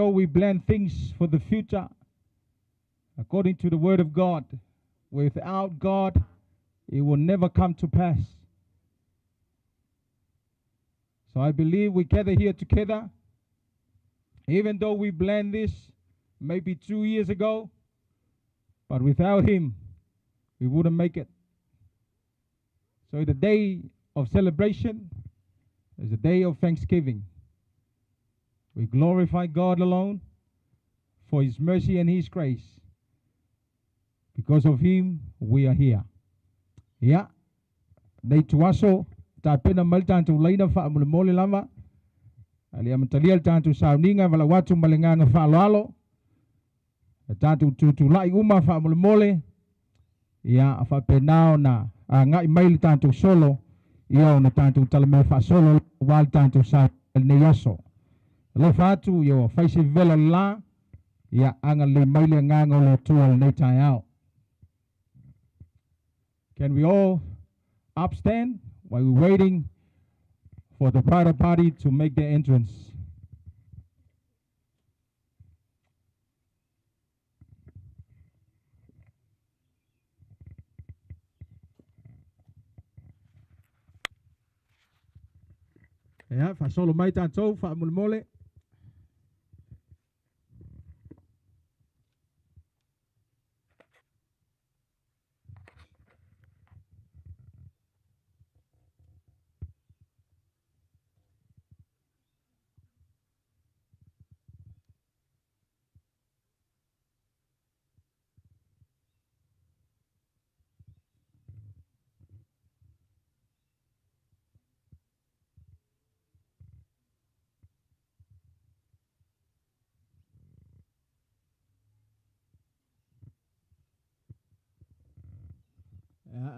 though we plan things for the future, according to the word of God, without God, it will never come to pass. So I believe we gather here together, even though we planned this maybe 2 years ago, but without Him, we wouldn't make it. So the day of celebration is a day of thanksgiving. We glorify God alone for His mercy and His grace. Because of Him, we are here. Yeah. Nei tuaso, ta pena malta tu laina fa mole lama. Ali amtalia tantu sauninga vala watu malenganga fa lalo. Tantu tu lai uma fa mole. Ya fa penao na ngai mail tantu solo. Yo na tantu talme fa solo wal tantu sa ne yaso. Lo fatu yo faisi vela la ya anga le mail nganga le tual nei tai out. Can we all upstand while we're waiting for the bridal party to make their entrance? Ya, fa solo mai tanto fa mole.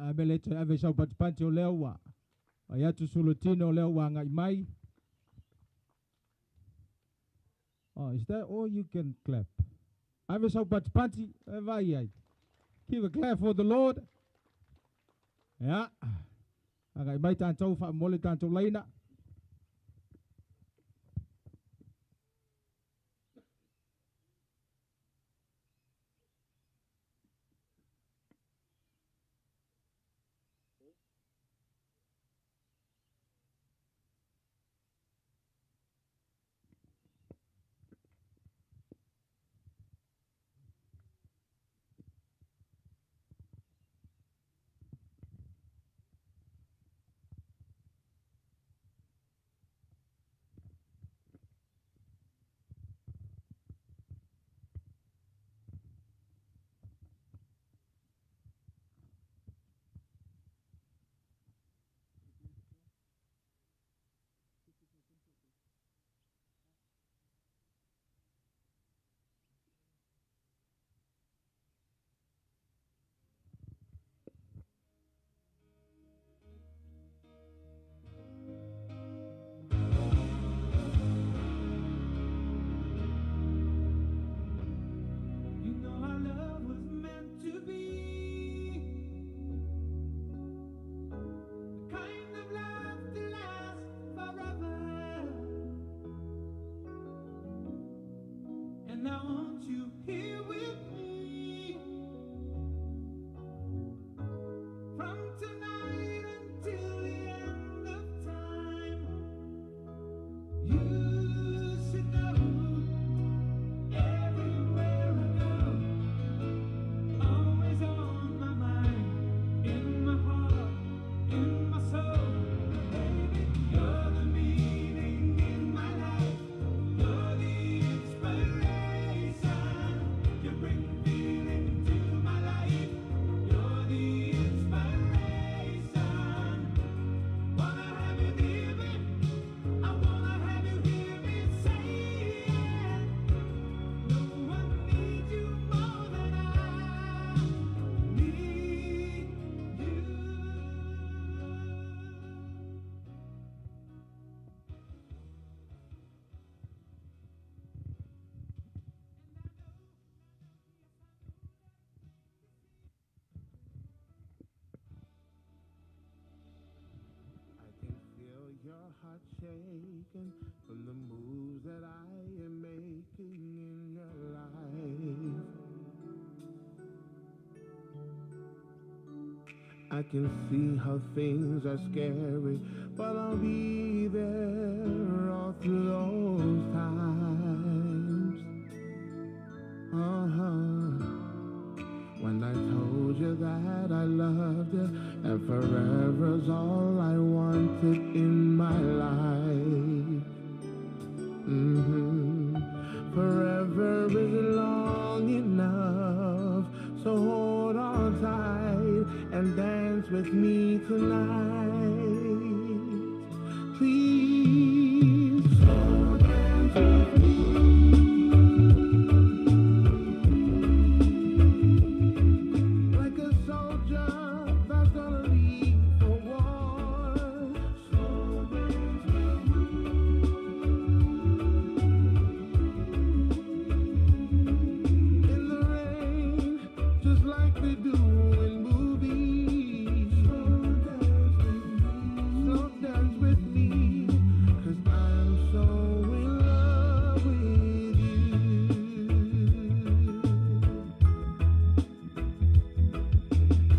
Abelete ave sau patipante o lewa. Ayatu sulutino lewa ngai mai. Oh, is that all you can clap? Ave sau patipante vai ai. Give a clap for the Lord. Yeah. Ngai mai tanto fa mole tanto laina. Your heart shaking from the moves that I am making. I can see how things are scary, but I'll be there all through those times. When I told you that I loved you, and forever's all I wanted in my life. Forever is long enough, so hold on tight and dance with me tonight. Please, so dance with me. Like a soldier that's gonna leave for war. So dance with me. In the rain, just like they do in movies. Slow dance with me, 'cause I'm so in love with you.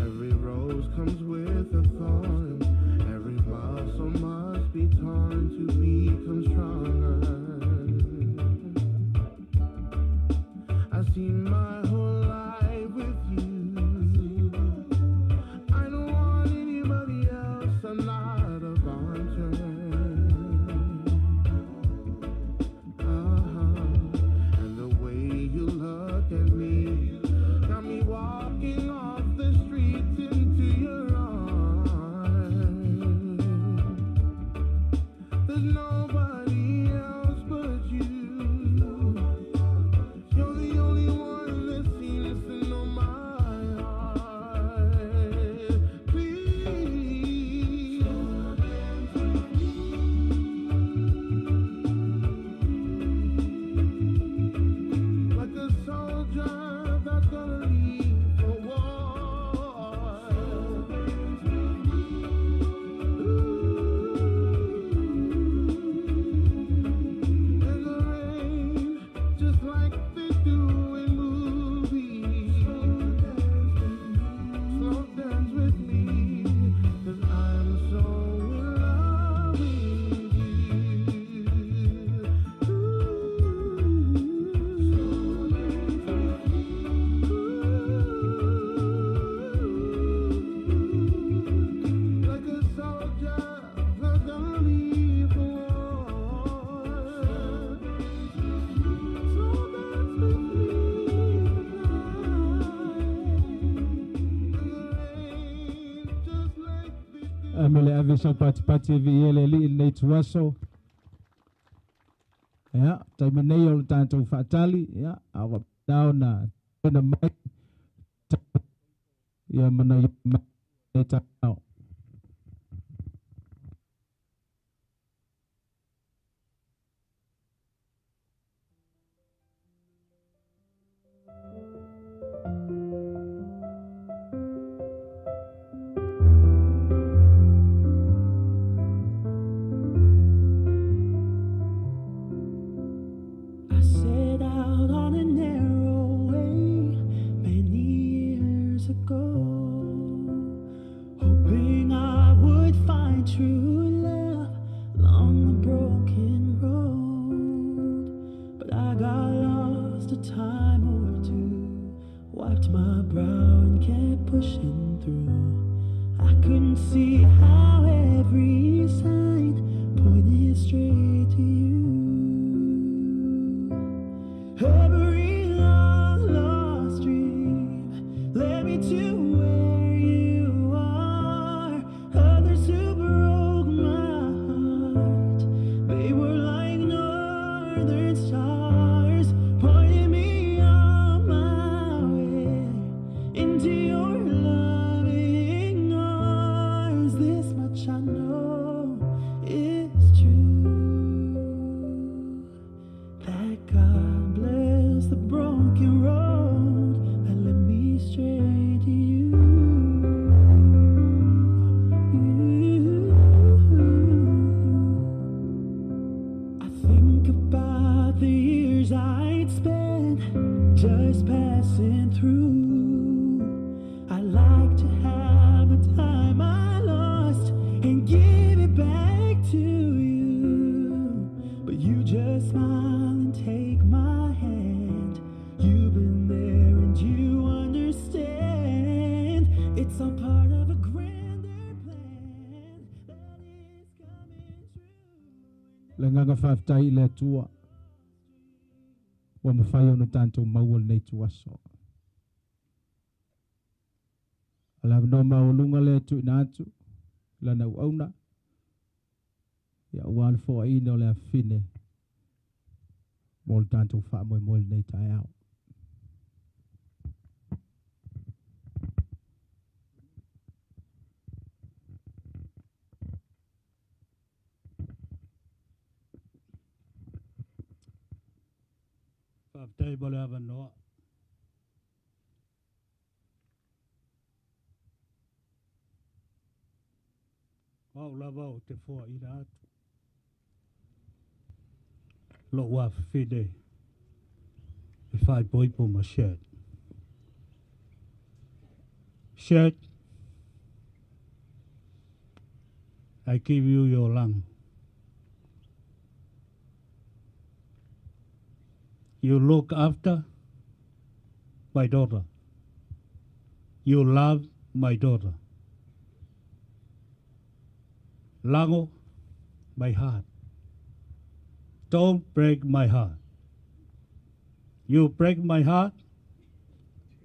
Every rose comes with a thorn. Every blossom must be torn to become stronger. I've seen my whole life with you. I don't want anybody else. I'm not a volunteer. And the way you look at me got me walking off the streets into your arms. There's nobody else but you. You're the only one that seems to know my heart. Please, like a soldier that's gonna leave for war. In the rain, just like they do in movies. Slow dance with me, 'cause I'm so in love with you. Like a soldier that's gonna leave for war. Slow dance with me tonight. In the rain, just like they do. Amele avisha pati viele li neituaso. Ya, taimaneyo tanto fatali, ya, awa down na pena mai. Ya mana neta now. I set out on a narrow way many years ago, hoping I would find true love along the broken road. But I got lost a time or two, wiped my brow and kept pushing through. I couldn't see how every sign pointed straight to you. Every long lost dream led me to where you are. Others who broke my heart, they were like northern stars, pointing me on my way into your loving arms. This much I know is true, that God bless the broken road that led me straight to you. I think about the years I'd spent just passing through. I like to have a time nganga whaftai le tua. Wa mawhai ono tātou maual nei tuaso. Ala no maulunga le tu inatu. Lana uauna. Ya uan fo ino le fine. Mol tātou wha moimoi nei tai au. Whaftai bole awa noa. Paula wau te fua ina atu. Lo waf fide. E whai poipo ma Shad. Shad, I give you your lung. You look after my daughter. You love my daughter. Lango, my heart. Don't break my heart. You break my heart,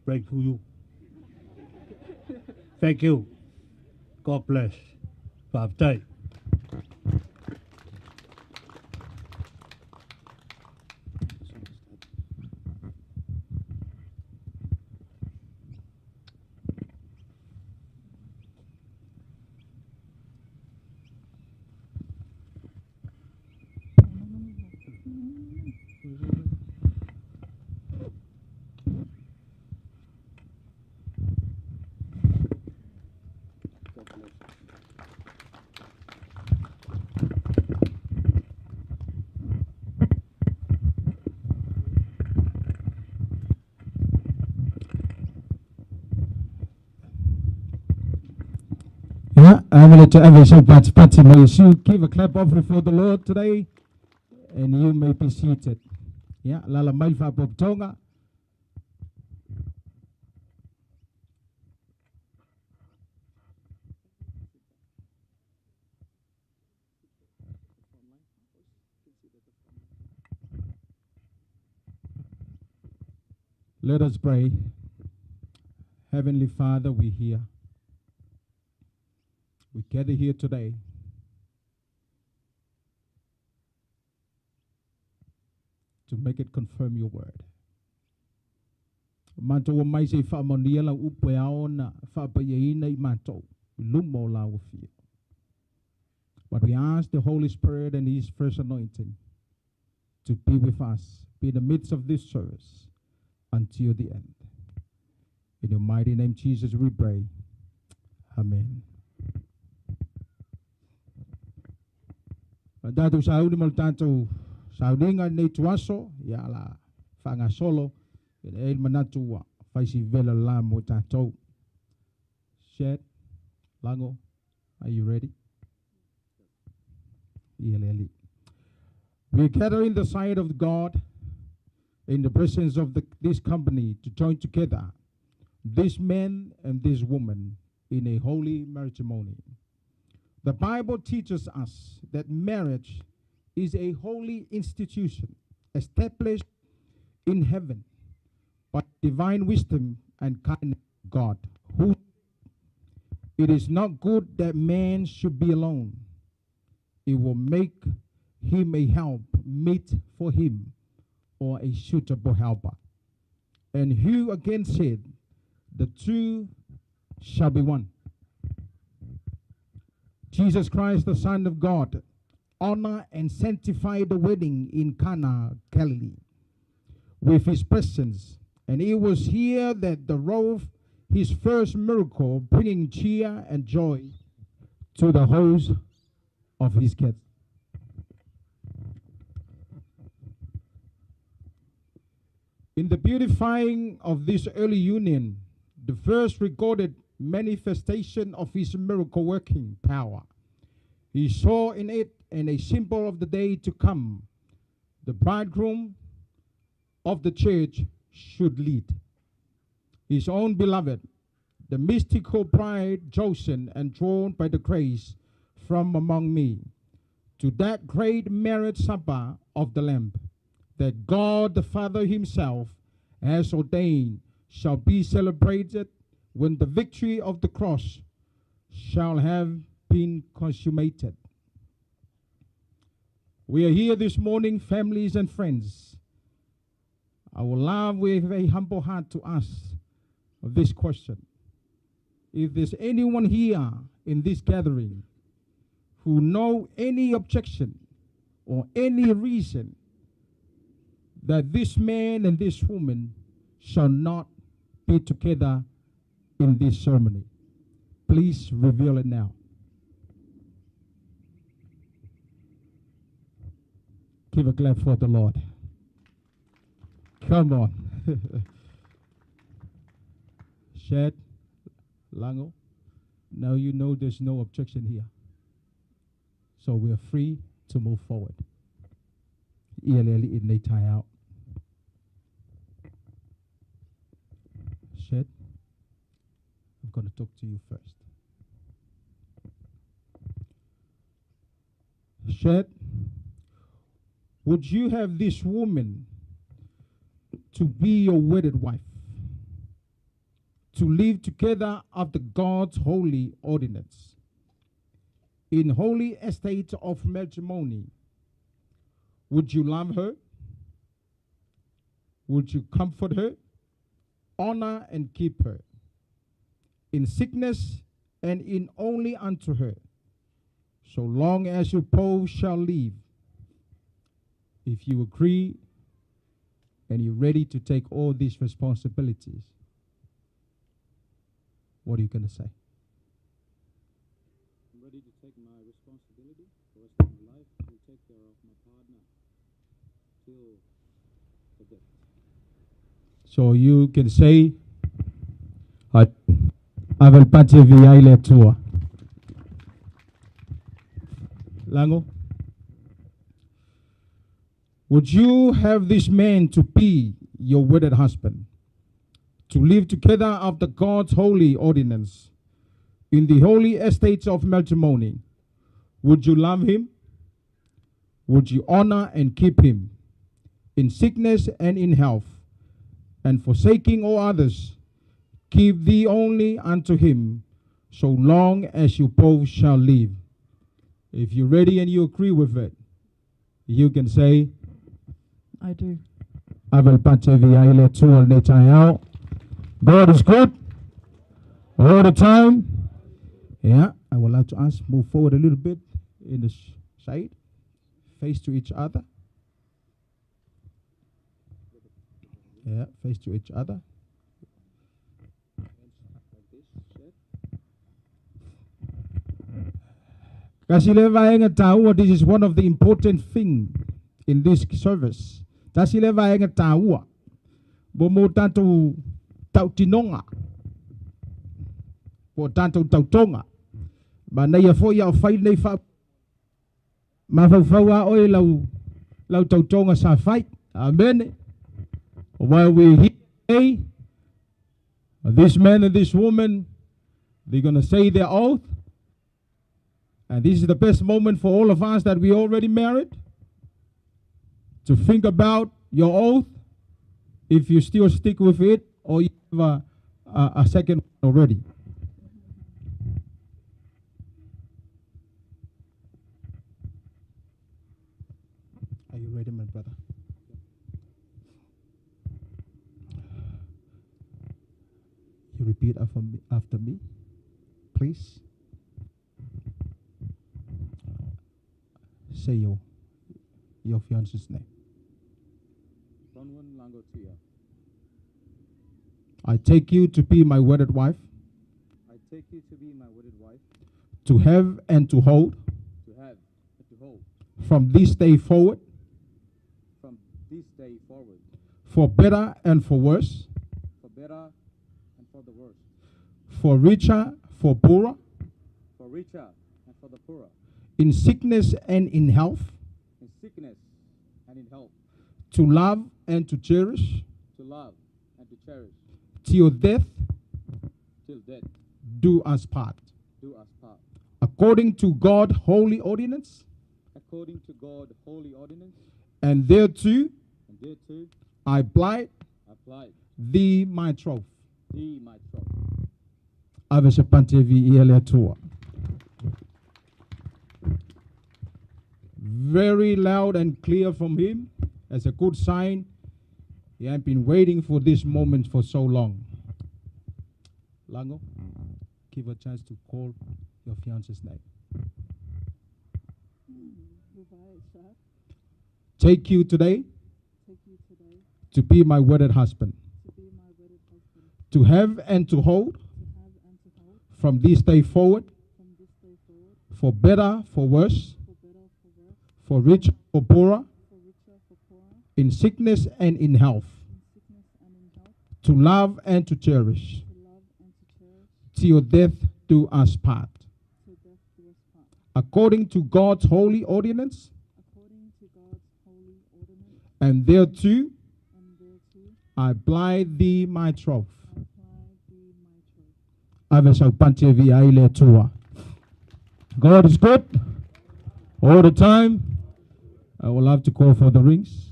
break you. Thank you. God bless. Bye. Yeah, I'm going to have a show party. May you give a clap offering for the Lord today, and you may be seated. Yeah, lala mailfa bob tonga. Let us pray. Heavenly Father, we hear. We gather here today to make it confirm your word. Manto wa mai se fa monia la upe aona fa pa yeina I manto lumo la ufia. But we ask the Holy Spirit and His fresh anointing to be with us, be in the midst of this service until the end. In your mighty name, Jesus, we pray. Amen. Datu saudi mal tanto saudinga nei tuaso ya la fanga solo el manatu faisi vela la mo tanto. Shad, Lango, are you ready? We gather in the sight of God, in the presence of this company, to join together this man and this woman in a holy matrimony. The Bible teaches us that marriage is a holy institution established in heaven by divine wisdom and kindness of God. It is not good that man should be alone. It will make him a help meet for him or a suitable helper. And who again said, the two shall be one. Jesus Christ, the Son of God, honor and sanctify the wedding in Cana, Galilee, with his presence. And it was here that the wrought his first miracle, bringing cheer and joy to the host of his guests. In the beautifying of this early union, the first recorded manifestation of his miracle working power, he saw in it and a symbol of the day to come. The bridegroom of the church should lead his own beloved, the mystical bride chosen and drawn by the grace from among me, to that great marriage supper of the Lamb that God the Father himself has ordained shall be celebrated when the victory of the cross shall have been consummated. We are here this morning, families and friends. I will love with a humble heart to ask this question. If there's anyone here in this gathering who know any objection or any reason that this man and this woman shall not be together in this ceremony, please reveal it now. Give a clap for the Lord. Come on. Shad, Lango, now you know there's no objection here. So we are free to move forward. Shad, I'm going to talk to you first. Shad, would you have this woman to be your wedded wife, to live together after God's holy ordinance, in holy estate of matrimony? Would you love her? Would you comfort her, honor and keep her, in sickness and in only unto her, so long as you both shall live? If you agree and you're ready to take all these responsibilities, what are you going to say? I'm ready to take my responsibility for the rest of my life and take care of my partner till the death. So you can say, I will patch via Latu. Lango, would you have this man to be your wedded husband, to live together after God's holy ordinance, in the holy estates of matrimony? Would you love him? Would you honor and keep him, in sickness and in health, and forsaking all others, keep thee only unto him, so long as you both shall live? If you're ready and you agree with it, you can say, I do. God is good all the time. Yeah, I would like to ask, move forward a little bit in the side, face to each other. Yeah, face to each other. This is one of the important things in this service. Bomo tanto tautinonga, bo tanto tautonga, ba na ia fo ia fai nei fa ma fa oi lau tautonga sa fai. Amen. While we here today, this man and this woman, they're gonna say their oath, and this is the best moment for all of us that we already married to think about your oath. If you still stick with it, or you have a second already. Are you ready, my brother? You repeat after me, please. Say your fiance's name. Bronwyn Tuia. I take you to be my wedded wife, I take you to be my wedded wife, to have and to hold, from this day forward, for better and for worse, for better and for the worse, for richer, for poorer, for richer and for the poorer, in sickness and in health, in sickness and in health, to love and to cherish, to love and to cherish, till death do us part, according to God's holy ordinance, according to God's holy ordinance, and thereto and thereto I plight applied thee my troth. thee my troth. Avesapante vi tua. Very loud and clear from him, as a good sign. He had been waiting for this moment for so long. Lango, give a chance to call your fiance's name. Rubayet, Shad, Take you today take you today to be my wedded husband, to be my wedded husband, to have and to hold to have and to hold from this day forward, from this day forward, for better, for worse, for better, for worse, for rich, for poorer, for richer, for poorer, in sickness and in health, in sickness and in health, to love and to cherish, to love and to cherish, till death do us part. till death do us part. According to God's holy ordinance, According to God's holy ordinance, and thereto and thereto I blind thee my troth. I apply thee my troth. Avesapante vi tua. God is good all the time. I will have to call for the rings.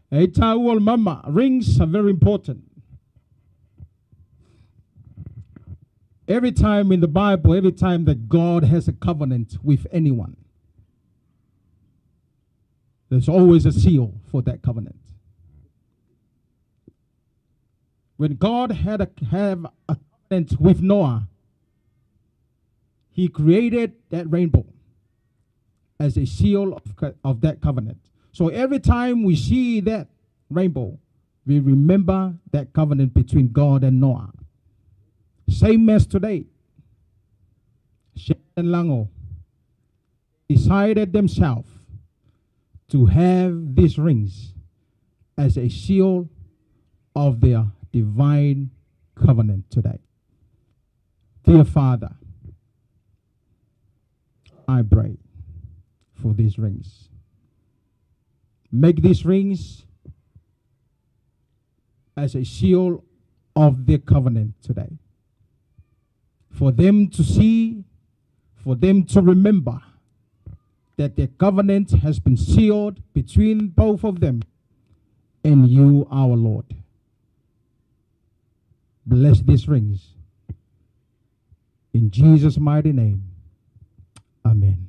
Hey, Tawal Mama, rings are very important. Every time in the Bible, every time that God has a covenant with anyone, there's always a seal for that covenant. When God have a covenant with Noah, he created that rainbow as a seal of that covenant. So every time we see that rainbow, we remember that covenant between God and Noah. Same as today. Shad and Lango decided themselves to have these rings as a seal of their divine covenant today. Dear Father, I pray for these rings. Make these rings as a seal of their covenant today. For them to see, for them to remember that their covenant has been sealed between both of them and you, our Lord. Bless these rings. In Jesus' mighty name, amen.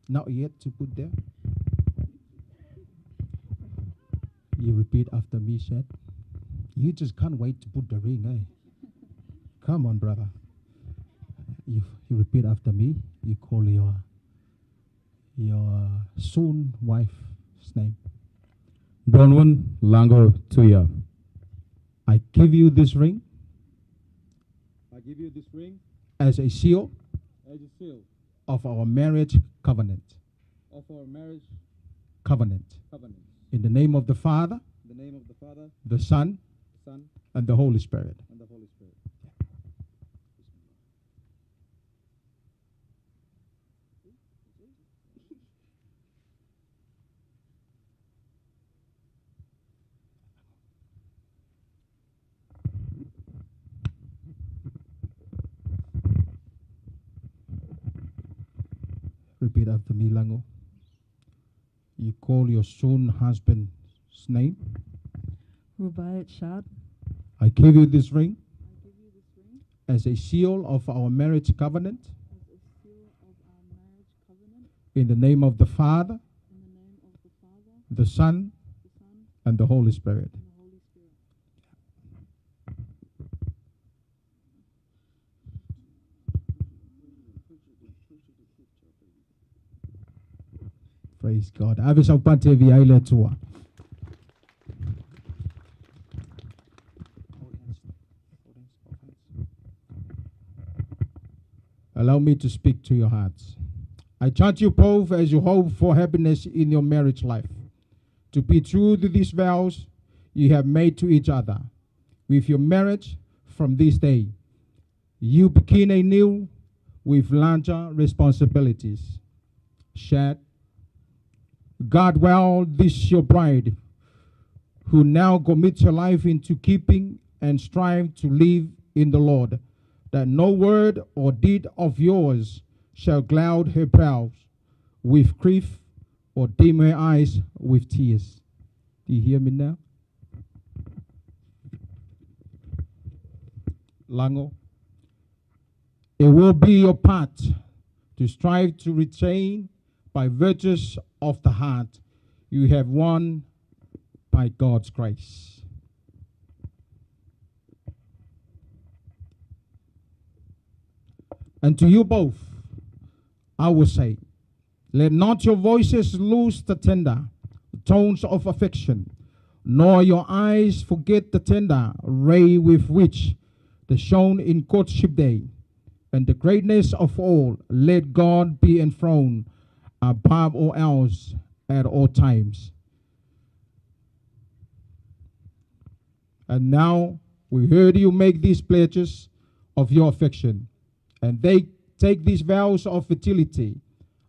Not yet to put there. You repeat after me, Shad. You just can't wait to put the ring, eh? Come on, brother. You repeat after me. You call your soon wife's name. Bronwyn Lango Tuia. I give you this ring I give you this ring as a seal as a seal of our marriage covenant. of our marriage Covenant. covenant. In the name of the Father, In the name of the Father, the Son, the Son, and the Holy Spirit. and the Holy Spirit. Repeat after me, Lango. You call your soon husband's name. Rubayet, Shad, I give you this ring I give you this ring as a seal of our marriage covenant. as a seal of our marriage covenant. In the name of the Father, In the name of the Father, the Son, the Son, and the Holy Spirit. and the Holy Spirit. Praise God. Avesapante vi tua. Allow me to speak to your hearts. I charge you both as you hope for happiness in your marriage life, to be true to these vows you have made to each other. With your marriage from this day, you begin anew with larger responsibilities. Shad, guard well this your bride, who now commits your life into keeping and strive to live in the Lord, that no word or deed of yours shall cloud her brows with grief or dim her eyes with tears. Do you hear me now? Lango, it will be your part to strive to retain by virtues of the heart you have won by God's grace. And to you both, I will say, let not your voices lose the tender tones of affection, nor your eyes forget the tender ray with which they shone in courtship day. And the greatness of all, let God be enthroned above all else at all times. And now we heard you make these pledges of your affection, and they take these vows of fertility.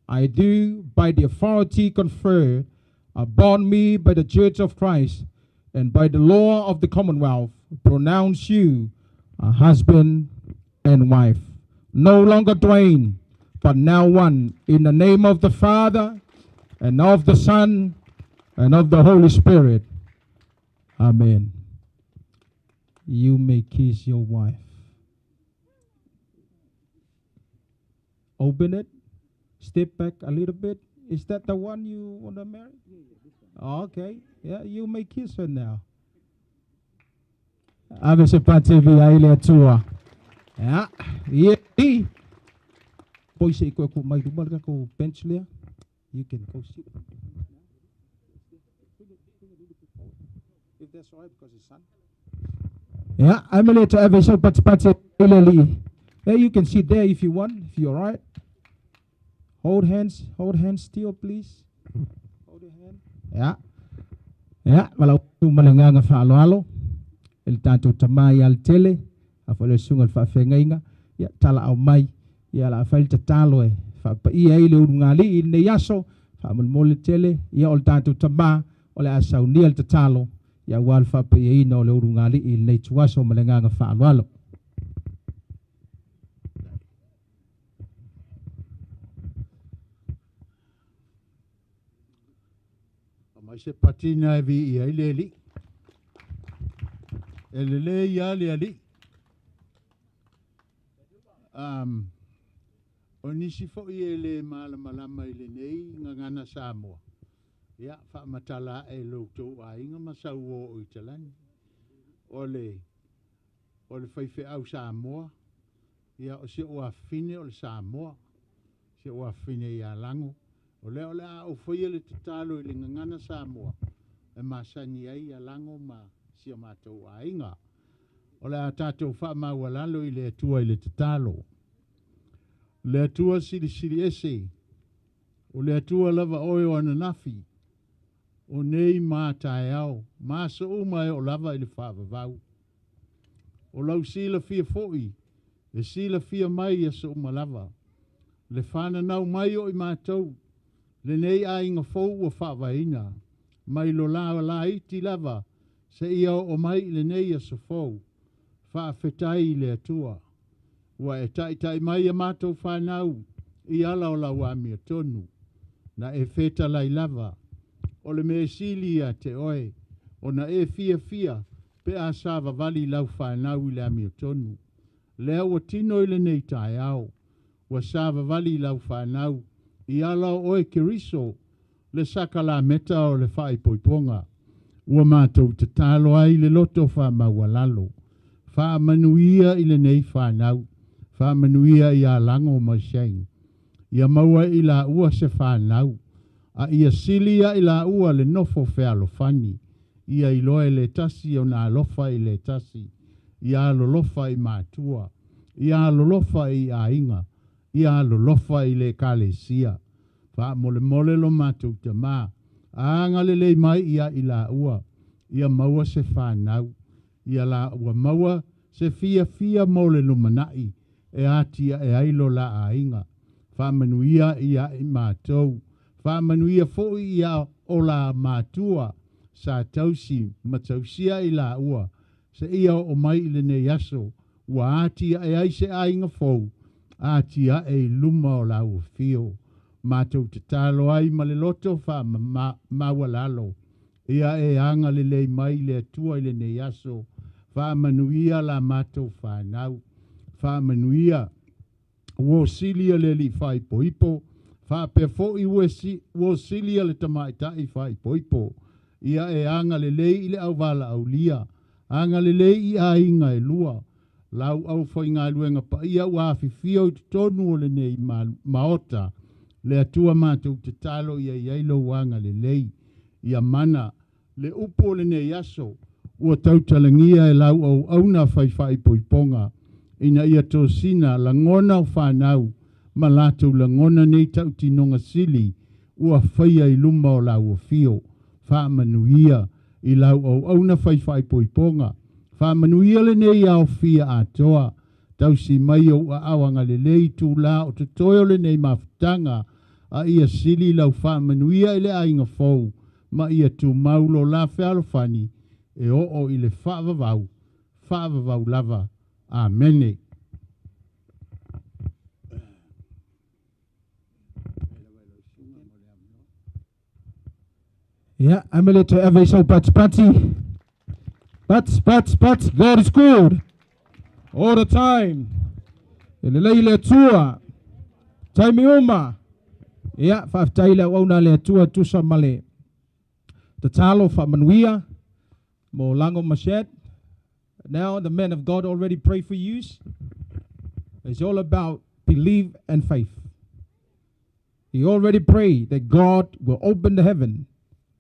I do, by the authority conferred upon me by the Church of Christ and by the law of the Commonwealth, pronounce you a husband and wife, no longer twain, but now one, in the name of the Father, and of the Son, and of the Holy Spirit. Amen. You may kiss your wife. Open it. Step back a little bit. Is that the one you want to marry? Okay. Yeah, you may kiss her now. Ave se pate vi aile tua. Ja, hier. Boy say ko mai du mal ko bench there. You can go sit. If that's all right, because it's sun. Yeah, I'm going to have a show pate ileli. Yeah, you can sit there if you want, if you're all right. Hold hands still, please. Hold your hand. Yeah. Yeah, walau tu malanganga fa alo. El tanto tamai al tele, afole sungal fa fengainga, ya tala au mai, ya la fa ilta talo e, fa pa ia ile ungali in yaso, fa mole tele, ya ol tanto tama, ole asau niel talo, ya wal fa pa ia ino le ungali in le tuaso malanganga fa alo. Mai se patina vi ia ileli. Elele ia ali. Onisi fo ele malama ile nei ngana Samoa. Ya fa matala e loto a inga masau o italani. Ole fai au Samoa. Ya o se o afine o Samoa. Se o afine ia lango. Ole a o foi ele tatalo ile ngana Samoa. E masani ai ia lango ma sia matou ainga. Ole a tatou wha mawalalo i le atua i le tatalo. Le atua siri ese. O le atua lava oe ana nafi. O nei mātai au. Māsa umai o lava i le whaavavau. O lau sila fia foi. Le sila fia mai a sa umalava. Le whana nau mai o i mātou. Le nei a inga fou o whaavaina. Mai lo la iti lava. Se ia o mai le nei a sofou, wha whetai le atua. Wa e tai mai a mātou whanau, i ala o la wāmia tonu. Na e wheta lai lava, o le me silia te oe, o na e fia, pe a sāva vali lau whanau i le amia tonu. Lea wa tino i le nei tai au, wa sāva vali lau whanau, i ala o oe keriso, le sakala meta o le whai poiponga. Ua mātou te talo ai le loto wha mawalalo. Wha manuia i le nei whanau. Wha manuia i a lango mai sheng. Ia maua i la ua se whanau. A ia silia i la ua le nofo whealo fani. Ia i loe le tasi o na alofa i le tasi. Ia lolofa i mātua. Ia lolofa i a inga. ia lolofa i le kalesia. Fa mole mole lo mātou te mā. Anga lelei mai ia i la ua. Ia maua se whanau. Ia la ua maua se fia mole lumanai. E atia e ailo la ainga. Fa manuia ia i mātou. Fa manuia fo ia o la mātua. Sa tausi matausia i la ua. Se ia o mai i le ne yaso. Ua atia e aise ainga fou. Atia e luma o la ua fio. Mātou te talo ai ma le loto wha maua lalo. Ia e anga le lei mai le atua i le ne yaso. Wha manuia la mātou whanau. Wha manuia wo silia le li whai poipo. Wha pe fo i wo silia le tamaitai whai poipo. Ia e anga le lei i le au wala au lia. Anga le lei i a inga e lua. Lau au whai ngā luenga pa ia ua fifio i tonu o le nei maota. Le atua mātou te talo ia iailo wanga le lei. Ia mana le upo le nei aso. Ua tautalangia e lau au auna whai poiponga. Ina ia tosina la ngona o whanau. Ma lātou la ngona nei tau tinonga sili. Ua whaia i luma o lau o fio. Wha manuia i lau au auna whai poiponga. Wha manuia le nei au fia atoa. Tau si mai o awanga le lei tū la o te toyo le nei mafutanga. A ia sili lau wha manuia i le ainga fau. Ma ia tū maulo la whialo whani. E o i le whaavavau lava. Amene. Yeah, I'm a little ever so party. But God is good. All the time. Ile tua. Taimi uma. Yeah, whaftaila wauna le tua tusa male. The talo fa manuia. Mo lango mashed. Now the men of God already pray for you. It's all about belief and faith. He already prayed that God will open the heaven,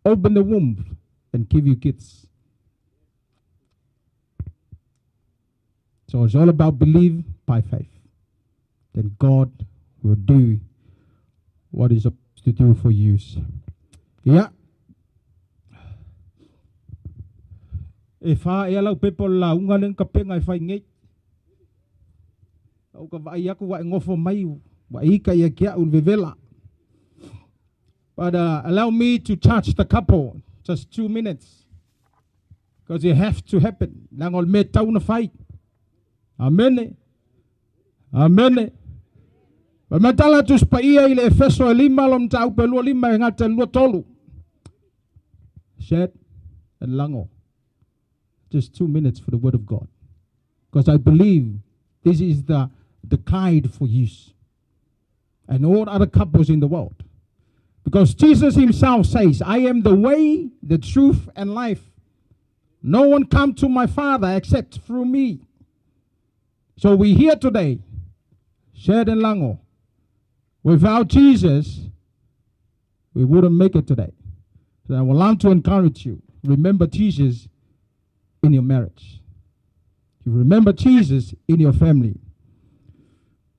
open the womb, and give you kids. So it's all about belief by faith. Then God will do what He's supposed to do for you. Yeah. E wha e alau pepo la unga len ka penga e whai ngei. Au ka vai aku wa ngofo mai wa ika ia kia un vevela. But allow me to touch the couple just 2 minutes. Because it has to happen. Langol me tau na whai. Amen. Amen. Wa matala tu spa ia ile Efeso 5 lom tau pelu 5 ngata lua tolu. Shad and Lango. Just 2 minutes for the word of God. Because I believe this is the guide for use. And all other couples in the world. Because Jesus himself says, I am the way, the truth, and life. No one come to my Father except through me. So we're here today, Shad and Lango. Without Jesus, we wouldn't make it today. So I would like to encourage you. Remember Jesus in your marriage. You remember Jesus in your family.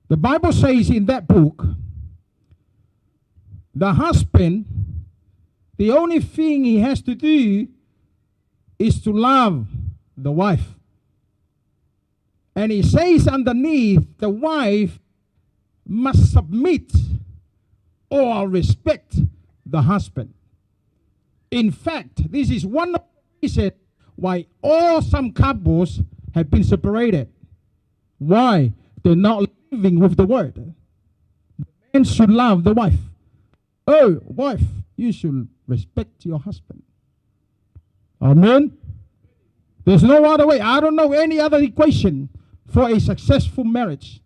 The Bible says in that book, the husband, the only thing he has to do is to love the wife. And he says underneath, the wife must submit or respect the husband. In fact, this is one of the reasons why some couples have been separated. Why? They're not living with the word. The man should love the wife. Oh, wife, you should respect your husband. Amen. There's no other way. I don't know any other equation for a successful marriage.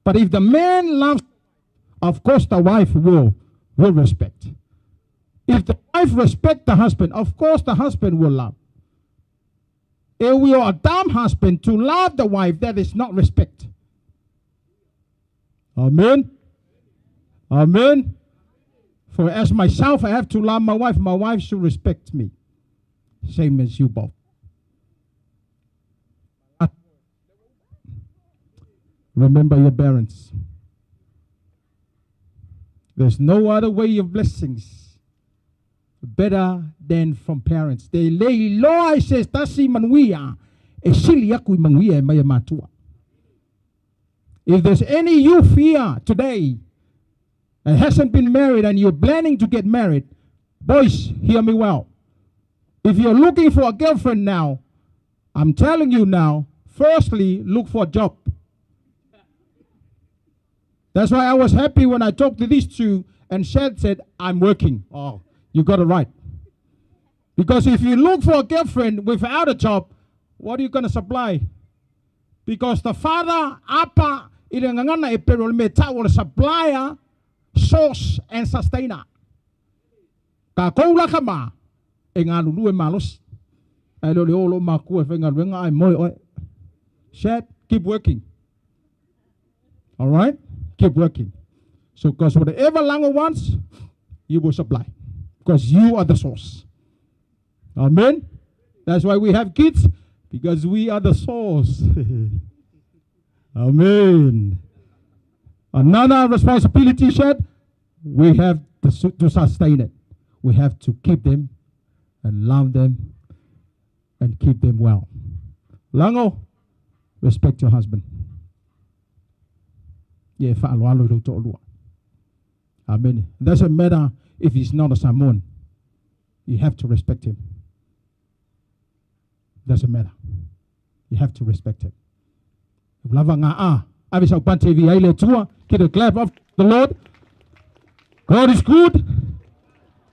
But if the man loves, of course the wife will respect. If the wife respects the husband, of course the husband will love. If we are a dumb husband to love the wife, that is not respect. Amen. Amen. For as myself, I have to love my wife. My wife should respect me. Same as you both. Remember your parents. There's no other way of blessings better than from parents. They lay low, I says, Tasi manuia, e sili yaku manuia e maya matua. If there's any youth here today that hasn't been married and you're planning to get married, boys, hear me well. If you're looking for a girlfriend now, I'm telling you now, firstly, look for a job. That's why I was happy when I talked to these two and Shad said, I'm working. Oh, you got it right. Because if you look for a girlfriend without a job, what are you going to supply? Because the father, apa, ilangangana eperol meta will supplier, source, and sustainer. Kakoula kama, engalulu e malos. Elo leolo maku e fenga renga ai moi. Shad, keep working. All right? Keep working. So, because whatever Lango wants, you will supply. Because you are the source. Amen? That's why we have kids, because we are the source. Amen. Another responsibility, Shad, we have to sustain it. We have to keep them and love them and keep them well. Lango, respect your husband. Yeah, amen. It doesn't matter if he's not a Samoan. You have to respect him. Doesn't matter. You have to respect him. Get a clap of the Lord. God is good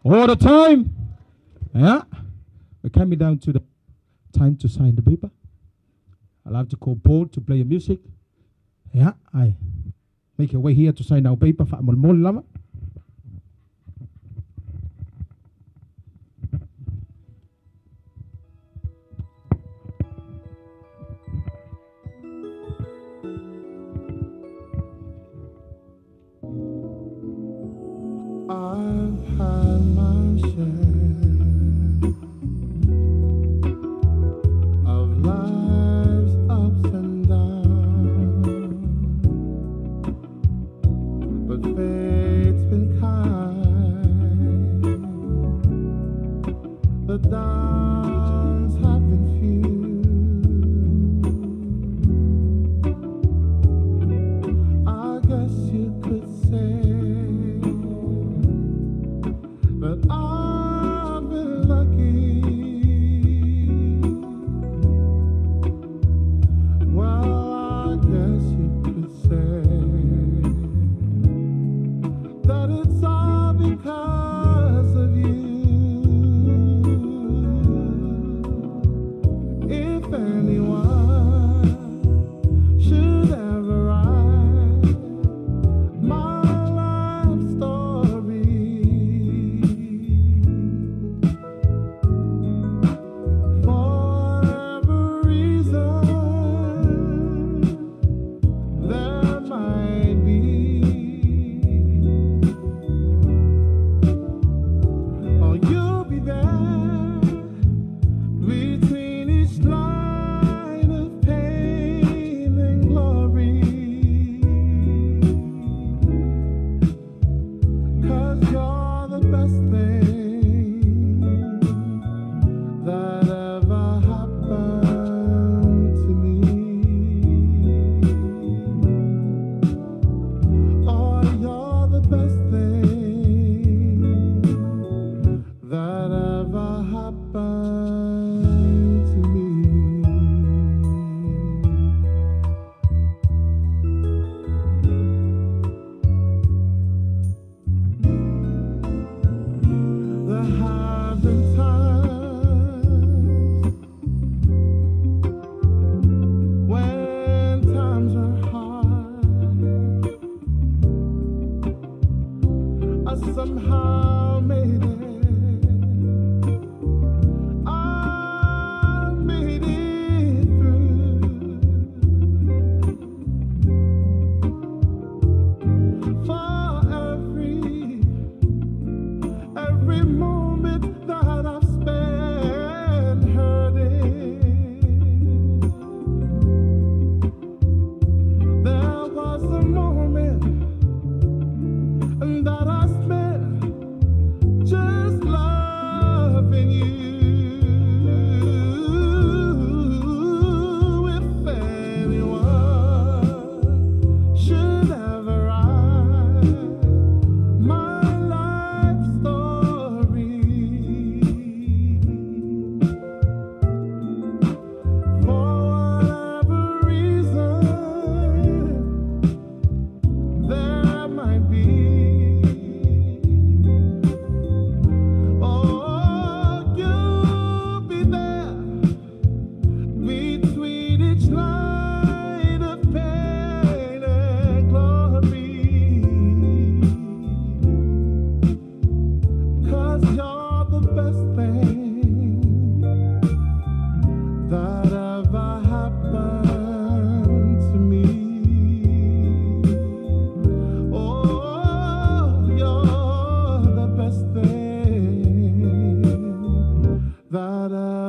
all the time. Yeah. We're coming down to the time to sign the paper. I'll have to call Paul to play the music. Yeah, I make your way here to sign our paper. I've had my share of life's ups and downs, but fate's been kind. The downs have been few. I guess you could say but I've been lucky. Well, I guess you could say that it's all because of you. If anyone should ever write my life story, there have been times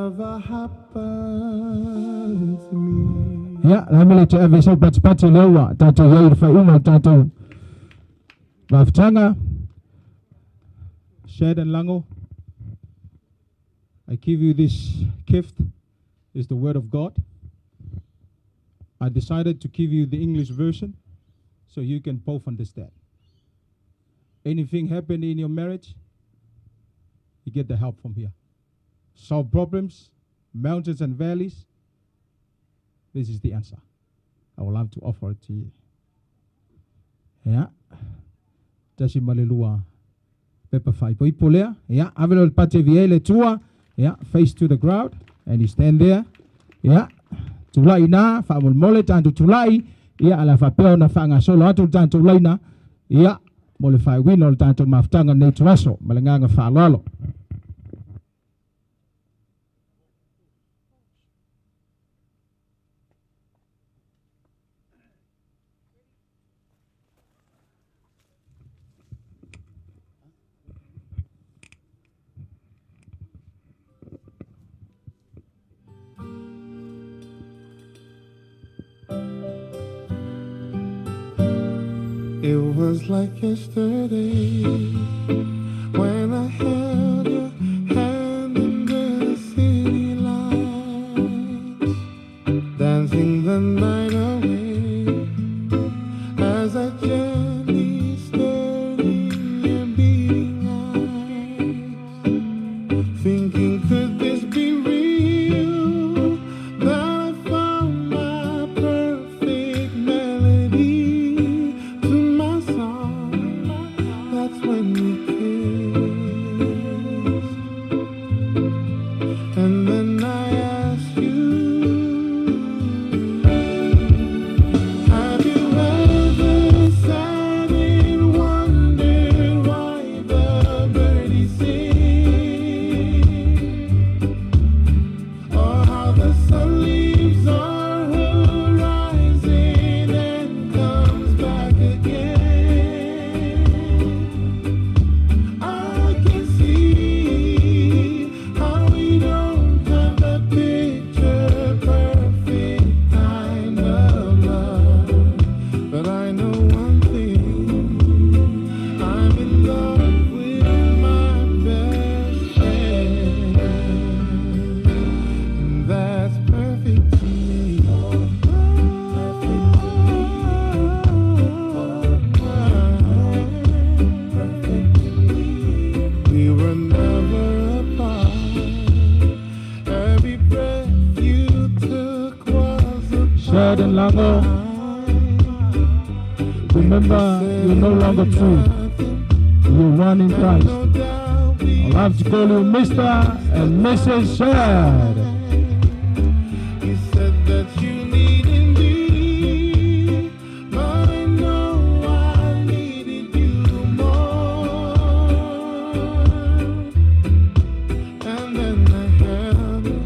ever happened to me. Yeah, I'm going to have a short but lewa tato yai fa uma tato Baftanga Shad and Lango. I give you this gift is the word of God. I decided to give you the English version so you can both understand. Anything happen in your marriage, you get the help from here. Solve problems, mountains and valleys. This is the answer. I would love to offer it to you. Yeah. Tashi malelua. Pepa fai poipolea. Yeah. Avelo pate viele tua. Yeah. Face to the crowd. And you stand there. Yeah. Tulai na. Famul mole tanto tulai. Yeah. Ala fapeo na fanga solo. Atu tanto tulai na. Yeah. Mole fai winol tanto maftanga netuaso. Malanganga fa lolo. It was like yesterday when I held your hand under the city lights, dancing the night away as I gently stared in your beating eyes, thinking could this be real, that I found my perfect melody to my song. That's when we kissed, and then I asked you, have you ever sat and wondered why the birdies sing, or how the sun leaves our horizon and comes back again? I can see how we don't have the picture perfect kind of love, but I know one thing, I'm in love with my best friend, and that's perfect to me. We were never apart. Every breath you took was a Shad and Lango. Remember, you're no longer two. You're one in Christ. I'll have to call you Mr. and Mrs. Shad. You said that you needed me, but I know I needed you more. And then I held you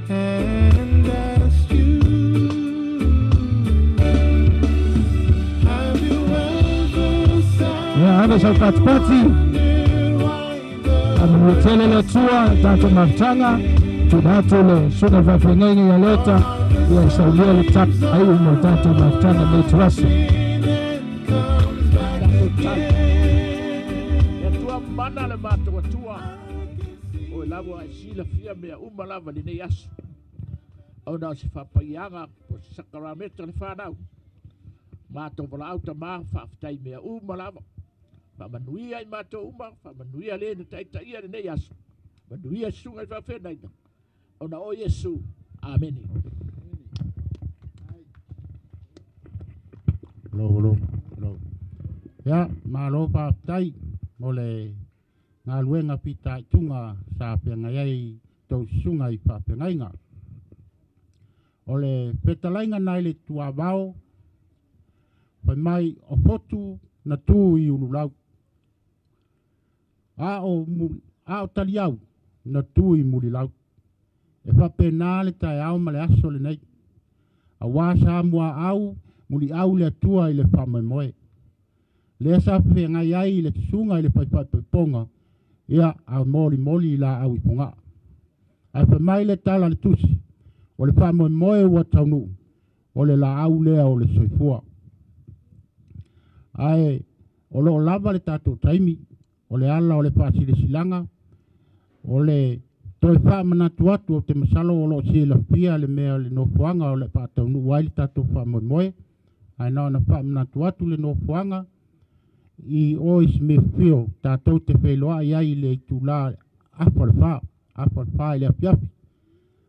and asked you, have you ever sat Yeah, I have a party. and wondered why the Amutele Tua, Tato Maftanga, Tunatule, Sugar Vafengeni Yaleta, yes, I will tap, I will know Tato Maftanga, Netrasu. Ya tua mana le matua tua. O lava sila fia mea uma lava ni yasu. O na se whapaianga po sakarameta le whanau. Mato wala auta maa whaftai mea uma lava. Whamanuia I mato uma, whamanuia le na taitaia le ne yasu. Manuia sunga I whawhenaina. O na o Yesu. Ameni. Lo. Ya, malo pa tai mole ngā luenga pita I tunga sa penga yai tau sunga I pa pengainga. Ole petalainga nai le tua vau, pai mai o fotu na tū I ululau. A o taliau na tū I mulilau. E whapena le tai au ma le aso le nei. A wasa mua au, muli au le atua I le Moimoi. Le sa whenga iai le sunga I le pai ponga, ia a moli la au ipunga. Ai pa mai le tala le tusi, o le wha moe ua taunu, o le la au lea o le soifua. Ai, o lo lava le tatou taimi, o le ala o le whaasile silanga, o le toi wha manatu atu o te masalo o lo si la pia le mea le no fuanga o le wha taunu wai le tatou wha moe. Ai na wha manatu atu le no fuanga, I ois me fio tātou te wheloa iai le tu la apalwha i le apiapi.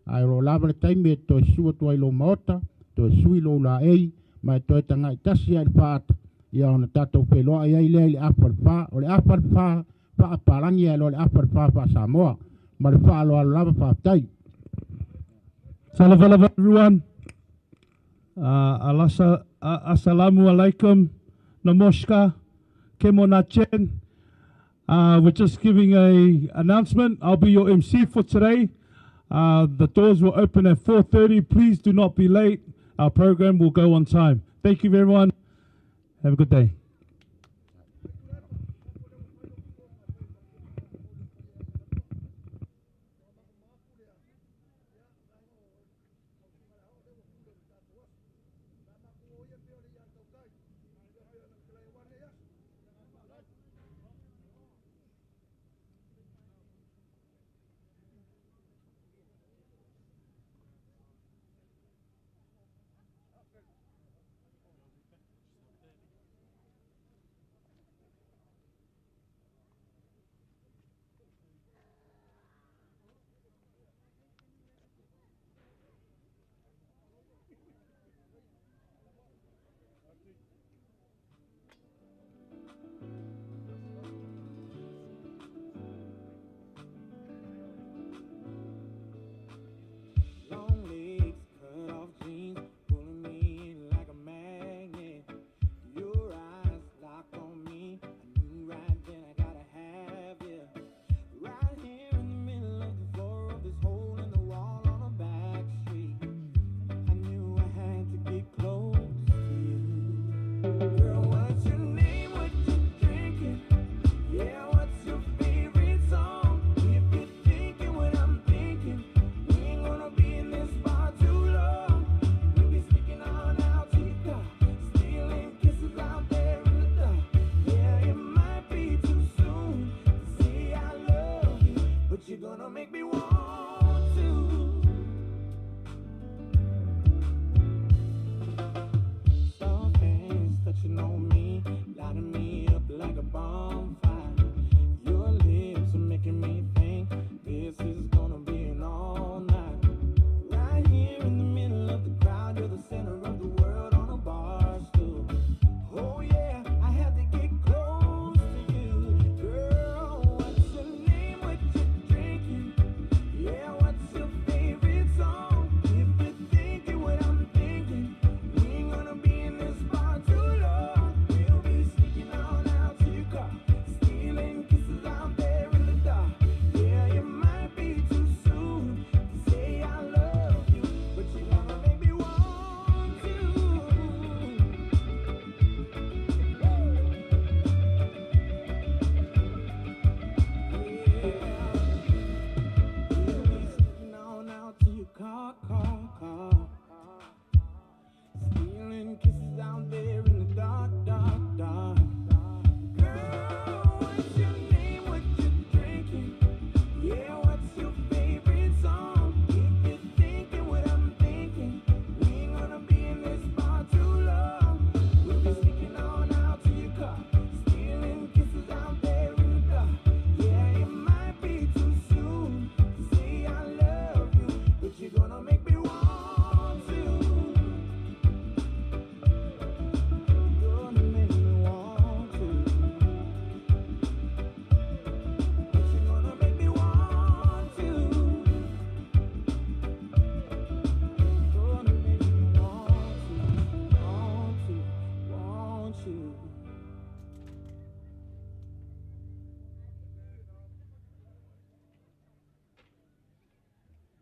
Ai ro lava le taime e toi sua tua ilo maota, toi sui lo la ei, mai toi tanga I tasi ai whaata. Ia ona tātou wheloa iai le apalwha, o le apalwha wha aparangi ai lo le apalwha wha Samoa, ma le wha alo lava wha tai. Salavalava everyone. Assalamu alaikum. Namaskar. Kemonachen. We're just giving a announcement. I'll be your MC for today. The doors will open at 4:30. Please do not be late. Our program will go on time. Thank you, everyone. Have a good day.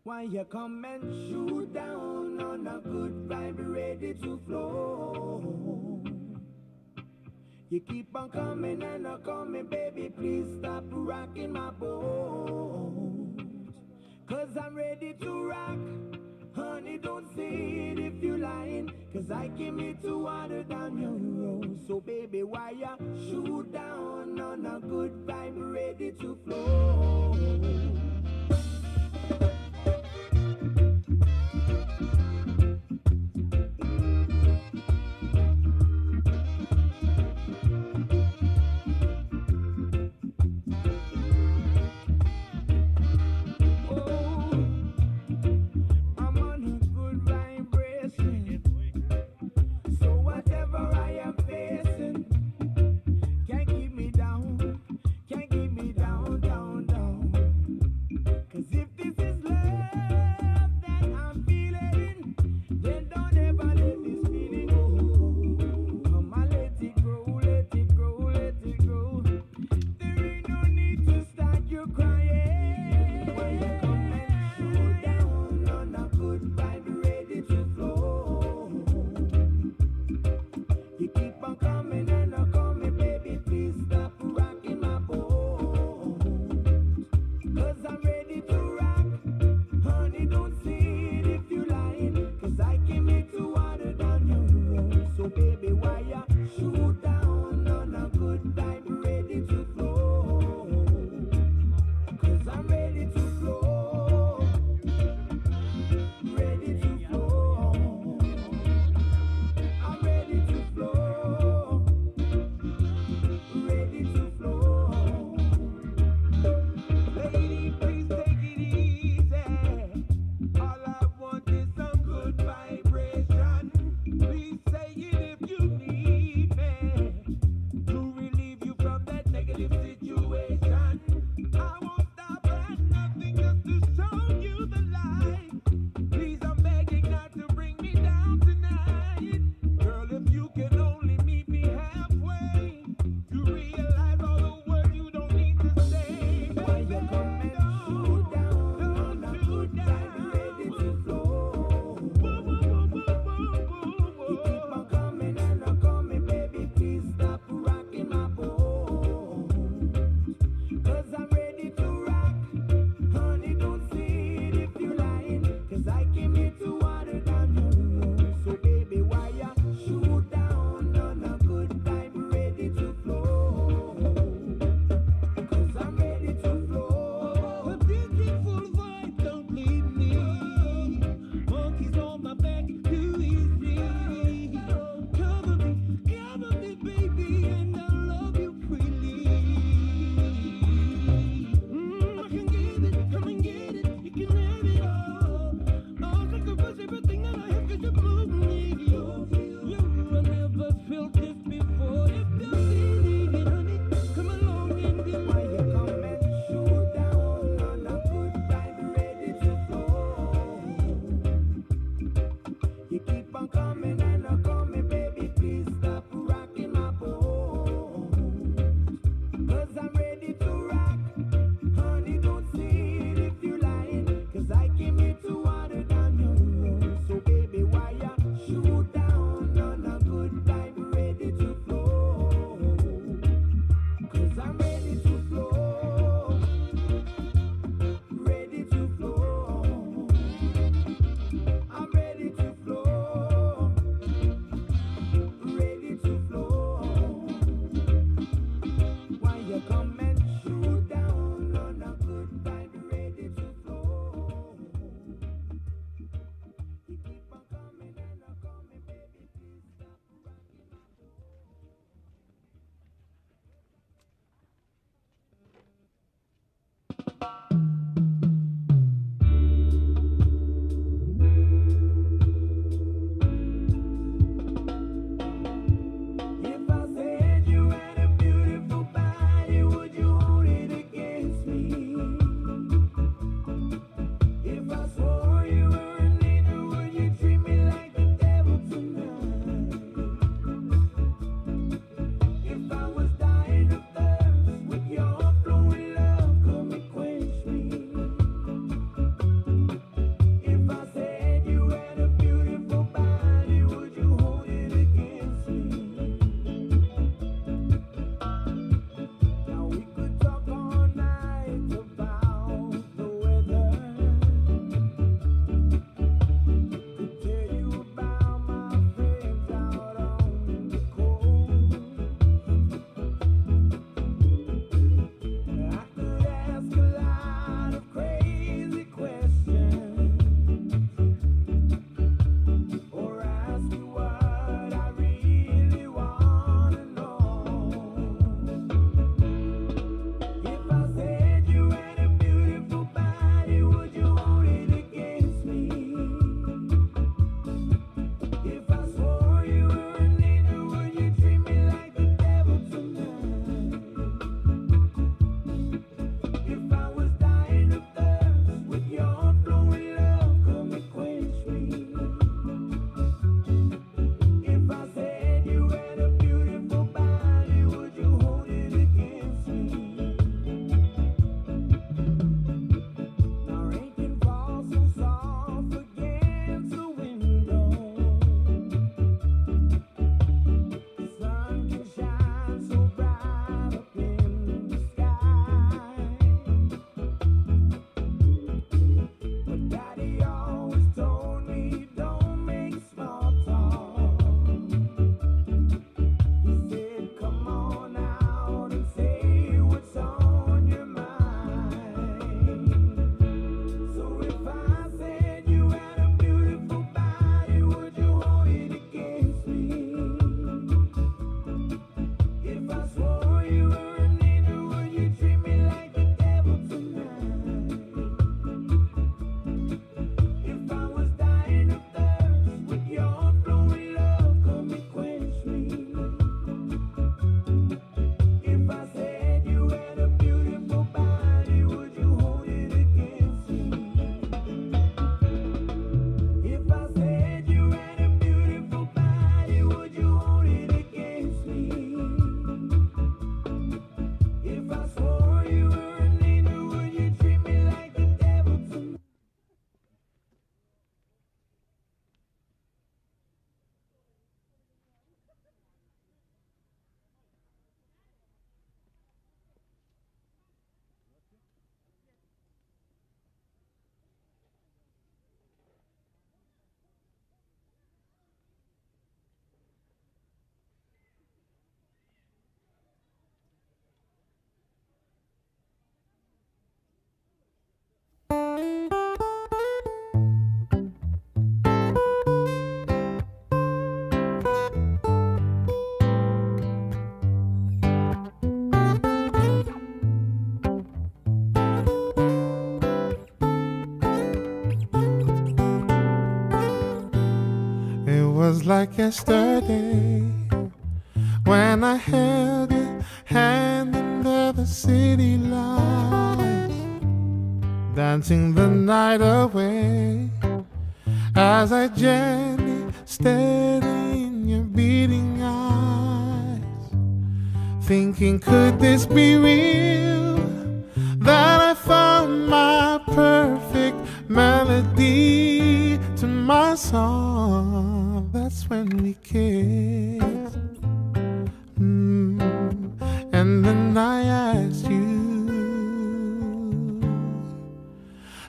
Why you come and shoot down on a good vibe ready to flow? You keep on coming and not coming, baby. Please stop rocking my boat. Cause I'm ready to rock. Honey, don't say it if you lying. Cause I came here to water down your road. So baby, why ya shoot down on a good vibe, ready to flow? Down, down, down. like yesterday when I held your hand under the city lights, dancing the night away as I gently stared in your beating eyes, thinking, could this be real? That I found my perfect melody to my song. That's when we kissed. And then I asked you,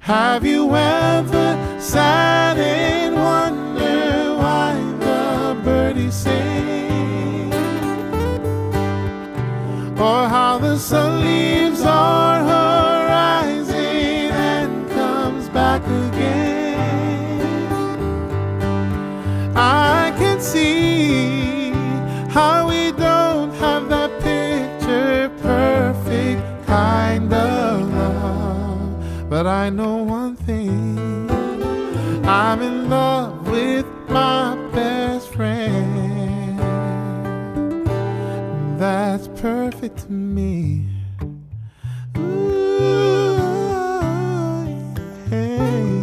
have you ever sat and wondered why the birdies sing, or how the sun leaves our horizon and comes back again? I can see how we don't have that picture perfect kind of love, but I know one thing, I'm in love with my best friend. That's perfect to me. Ooh, yeah.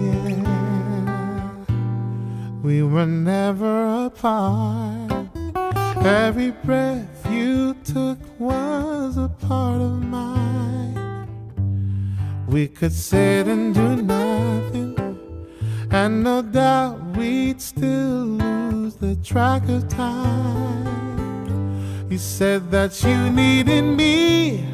We were never apart. Every breath you took was a part of mine. We could sit and do nothing, and no doubt we'd still lose the track of time. You said that you needed me,